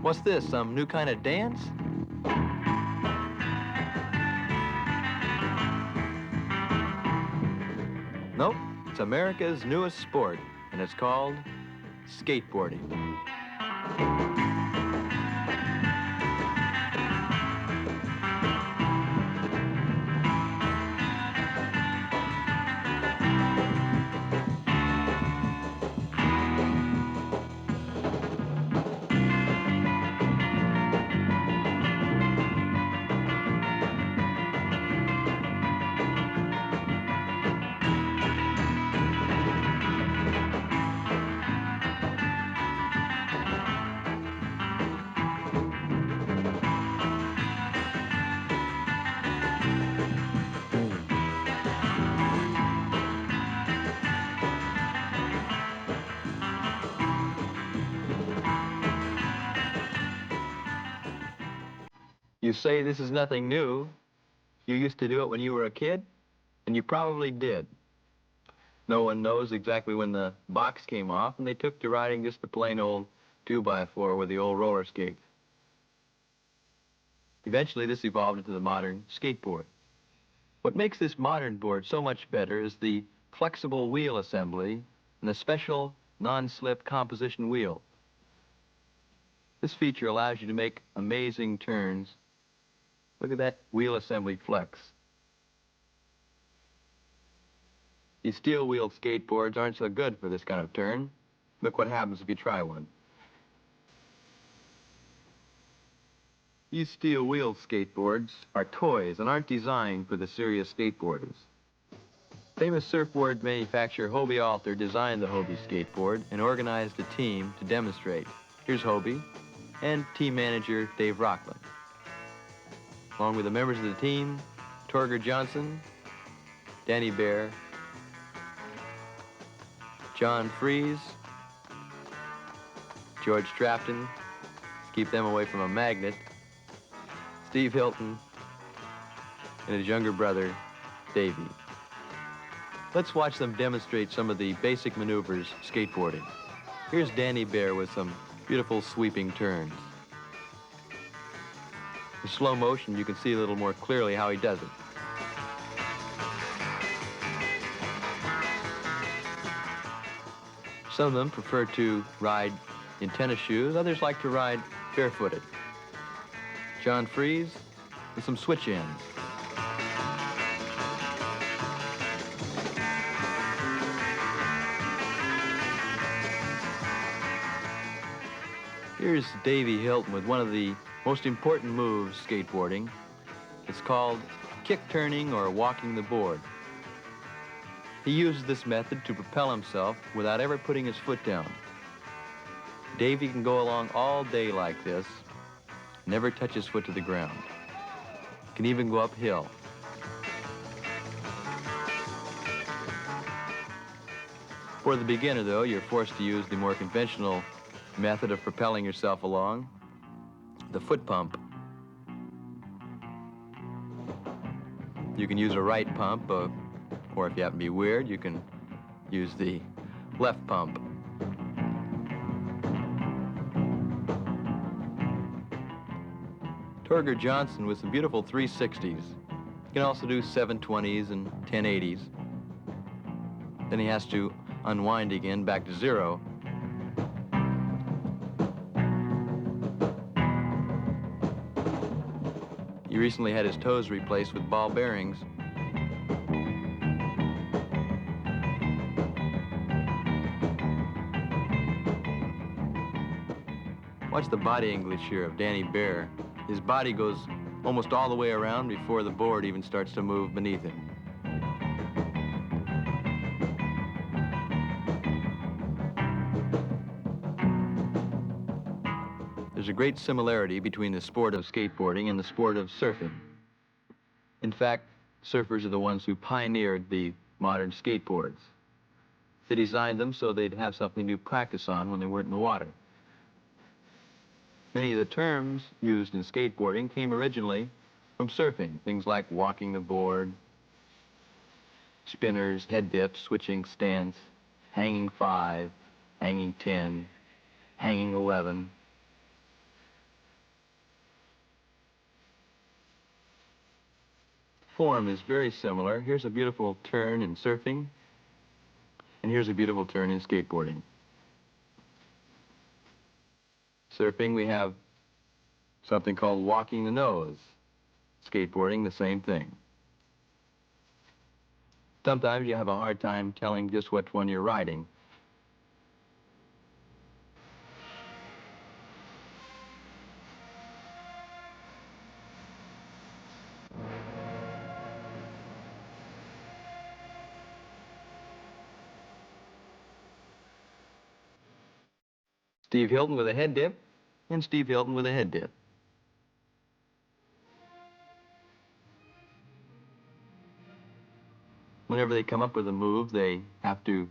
What's this, some new kind of dance? Nope, it's America's newest sport, and it's called skateboarding. You say this is nothing new. You used to do it when you were a kid, and you probably did. No one knows exactly when the box came off, and they took to riding just a plain old 2x4 with the old roller skates. Eventually, this evolved into the modern skateboard. What makes this modern board so much better is the flexible wheel assembly and the special non-slip composition wheel. This feature allows you to make amazing turns. Look at that wheel assembly flex. These steel-wheeled skateboards aren't so good for this kind of turn. Look what happens if you try one. These steel-wheeled skateboards are toys and aren't designed for the serious skateboarders. Famous surfboard manufacturer Hobie Alter designed the Hobie skateboard and organized a team to demonstrate. Here's Hobie and team manager Dave Rockland. Along with the members of the team, Torger Johnson, Danny Bear, John Freeze, George Trafton, keep them away from a magnet, Steve Hilton, and his younger brother, Davey. Let's watch them demonstrate some of the basic maneuvers skateboarding. Here's Danny Bear with some beautiful sweeping turns. In slow motion, you can see a little more clearly how he does it. Some of them prefer to ride in tennis shoes. Others like to ride barefooted. John Freeze with some switch ends. Here's Davey Hilton with one of the most important moves skateboarding. It's called kick turning or walking the board. He uses this method to propel himself without ever putting his foot down. Davey can go along all day like this, never touch his foot to the ground. Can even go uphill. For the beginner, though, you're forced to use the more conventional method of propelling yourself along, the foot pump. You can use a right pump, or if you happen to be weird, you can use the left pump. Torger Johnson with some beautiful 360s. He can also do 720s and 1080s. Then he has to unwind again back to zero. He recently had his toes replaced with ball bearings. Watch the body English here of Danny Bear. His body goes almost all the way around before the board even starts to move beneath him. There's a great similarity between the sport of skateboarding and the sport of surfing. In fact, surfers are the ones who pioneered the modern skateboards. They designed them so they'd have something to practice on when they weren't in the water. Many of the terms used in skateboarding came originally from surfing, things like walking the board, spinners, head dips, switching stance, hanging 5, hanging 10, hanging 11. form is very similar. Here's a beautiful turn in surfing, and here's a beautiful turn in skateboarding. Surfing, we have something called walking the nose. Skateboarding, the same thing. Sometimes you have a hard time telling just which one you're riding. Steve Hilton with a head dip, and Steve Hilton with a head dip. Whenever they come up with a move, they have to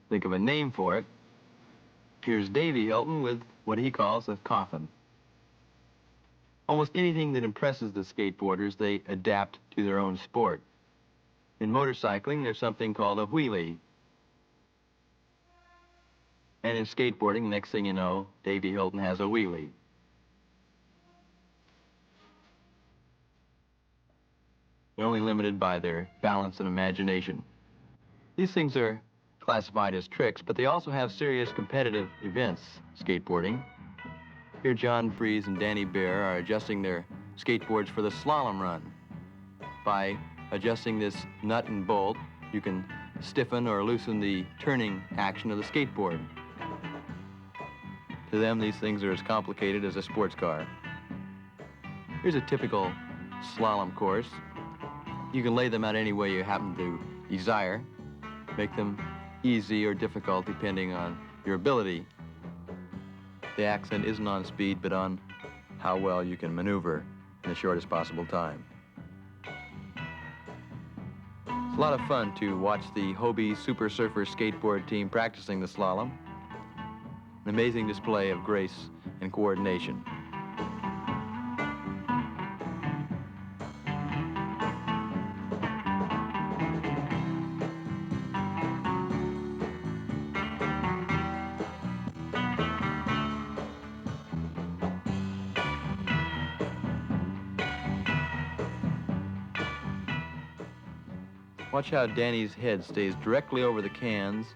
think of a name for it. Here's Davy Hilton with what he calls a coffin. Almost anything that impresses the skateboarders, they adapt to their own sport. In motorcycling, there's something called a wheelie. And in skateboarding, next thing you know, Davy Hilton has a wheelie. They're only limited by their balance and imagination. These things are classified as tricks, but they also have serious competitive events, skateboarding. Here, John Freese and Danny Bear are adjusting their skateboards for the slalom run. By adjusting this nut and bolt, you can stiffen or loosen the turning action of the skateboard. To them, these things are as complicated as a sports car. Here's a typical slalom course. You can lay them out any way you happen to desire, make them easy or difficult depending on your ability. The accent isn't on speed, but on how well you can maneuver in the shortest possible time. It's a lot of fun to watch the Hobie Super Surfer skateboard team practicing the slalom. An amazing display of grace and coordination. Watch how Danny's head stays directly over the cans,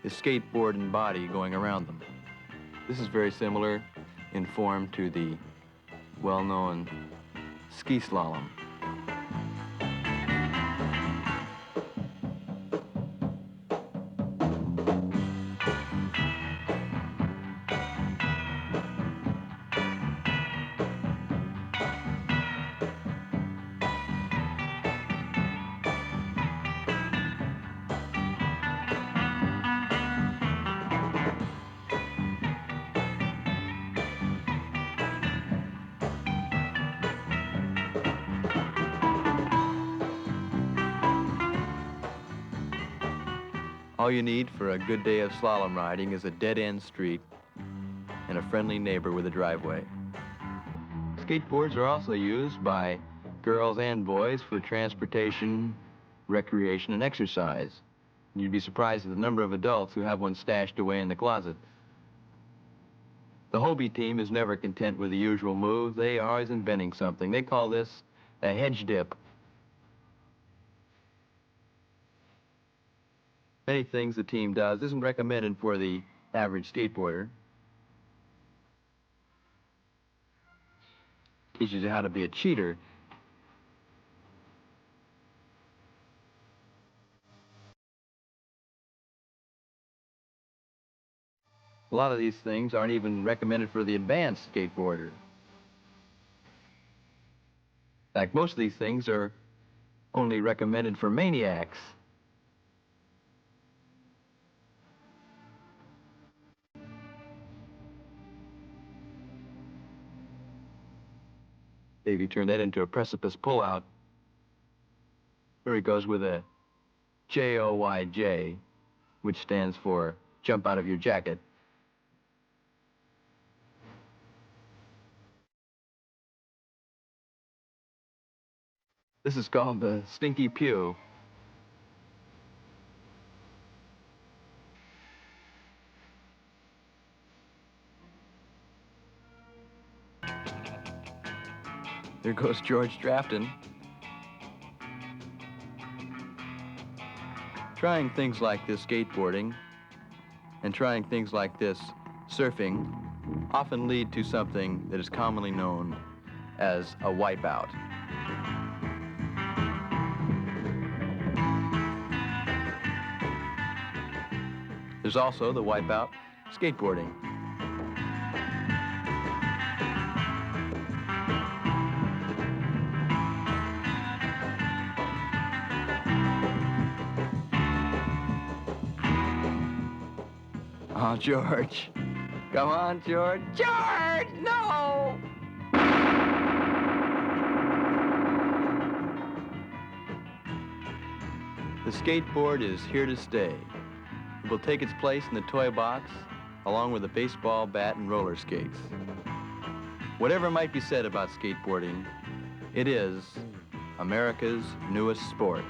his skateboard and body going around them. This is very similar in form to the well-known ski slalom. All you need for a good day of slalom riding is a dead-end street and a friendly neighbor with a driveway. Skateboards are also used by girls and boys for transportation, recreation, and exercise. You'd be surprised at the number of adults who have one stashed away in the closet. The Hobie team is never content with the usual move. They are always inventing something. They call this a hedge dip. Many things the team does isn't recommended for the average skateboarder. Teaches you how to be a cheater. A lot of these things aren't even recommended for the advanced skateboarder. In fact, most of these things are only recommended for maniacs. Davey turned that into a precipice pullout. Here he goes with a JOYJ, which stands for jump out of your jacket. This is called the Stinky Pew. There goes George Drafton. Trying things like this skateboarding and trying things like this surfing often lead to something that is commonly known as a wipeout. There's also the wipeout skateboarding. Oh, George. Come on, George. George, no! The skateboard is here to stay. It will take its place in the toy box along with a baseball bat and roller skates. Whatever might be said about skateboarding, it is America's newest sport.